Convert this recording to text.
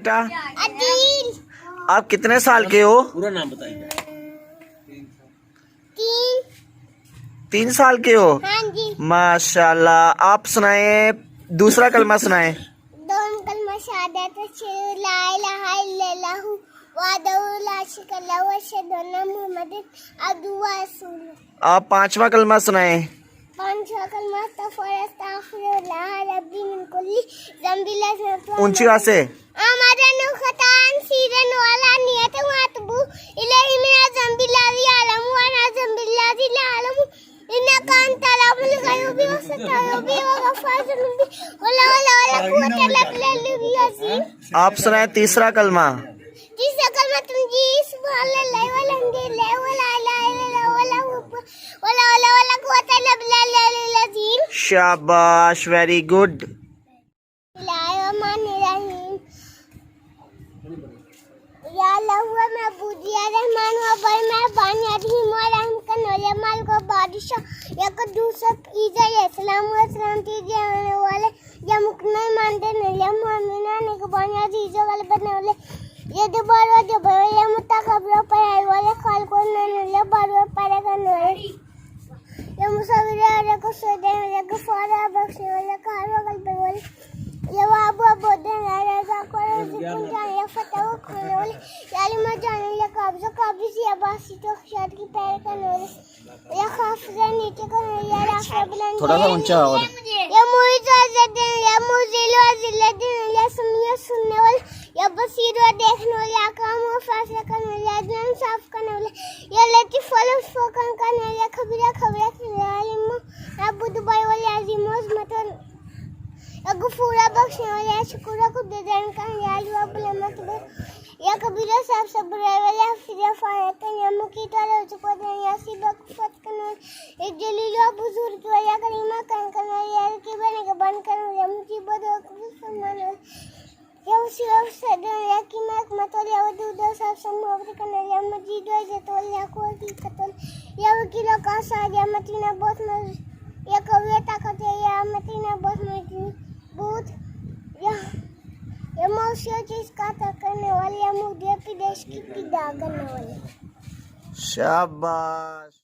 بیٹا عدیل آپ کتنے سال کے ہو؟ پورا نام بتائیے. 3 سال کے ہو. ہاں جی. ماشاء اللہ. آپ سنائیں دوسرا کلمہ سنائیں. دون کلمہ شہادت اشہد لا الہ الا اللہ وحدہ لا شریک لہ واشہد ان محمد عبدہ ورسولہ. آپ 5واں کلمہ سنائیں. پانچواں کلمہ استغفر اللہ ربی من کل ذنب لذنب اونچی آواز سے. آمدن خطان سیرن والا نیت واتبو الیہ من الذنب الذی یعلم وانا ذنب الذی لا یعلم انک انت العلیم الغیوب والستائب وغفار الذنوب ولا قوت الا باللہ العظیم. آپ سنائیں تیسرا کلمہ. تیسرا کلمہ تنجی سبحان اللہ والحمد للہ ولا الہ الا اللہ ولا قوت الا باللہ العظیم. شاباش. Very good. بسم اللہ الرحمن الرحیم. یا اللہ ہوا معبود یا رحمان ہوا بڑی مہربان یا رحیم و رحم کرنے والے مالک و بادشاہ یا قدوس عیزہ یا سلام و سلامتی دینے والے یا مکمل مانتے یا مومن آنے کو بانی عزیز و غالب بننے والے یا دوبار و دوبار یا متقبر و پڑھائی والے خالق و نانے یا بار و پیدا کرنے والے یا مصور والے کو سودے والے غفار و بخشنے والے قہار و غلب والے یا واب و بودن والے رزاق و رزقن جانے یا فتح و کھانے والے یا علم و جانے یا قابض و قابض یا باسط و خشاد کی پیر کرنے والے یا خافض نیچے کرنے والے یا رافع بلند تھوڑا سا اونچا اور. یا معیز و عزت دینے یا مذل و ذلت دینے یا سمیع و سننے والے یا بصیر و دیکھنے والے یا احکام و فیصلہ کرنے والے یا عدل و انصاف کرنے والے یا لطیف و لطف فوقاً کرنے والے یا خبیر و خبر کرنے والے علیم و رب دبائی والے عظیم و عظمت یا غفور و بخشنے والے یا شکر و قدر دین کرنے والے یا علی و بلمت یا کبیر و صاحب صبر والے یا حفظ و فارت یا مقیت و رزق و دین یا سیب و کفت کرنے والے یا جلیل و بزرگ والے یا کریم و کرم کرنے والے یا رقیب و نگہبان کرنے والے یا مجیب و دعا قبول فرمانے والے یا وسیع و وسعت والے یا حکیم و حکمت والے یا ودود و صاحب سے محبت کرنے والے یا مجید و عزت والے یا قوت و حقیقت والے یا وکیل و قاصر یا متین و بہت یا قوی و طاقت یا متین و بہت بہت یا موسیع چیز کا عطا کرنے والے یا مقدر پیدائش کی پیدا کرنے والے. شاباش.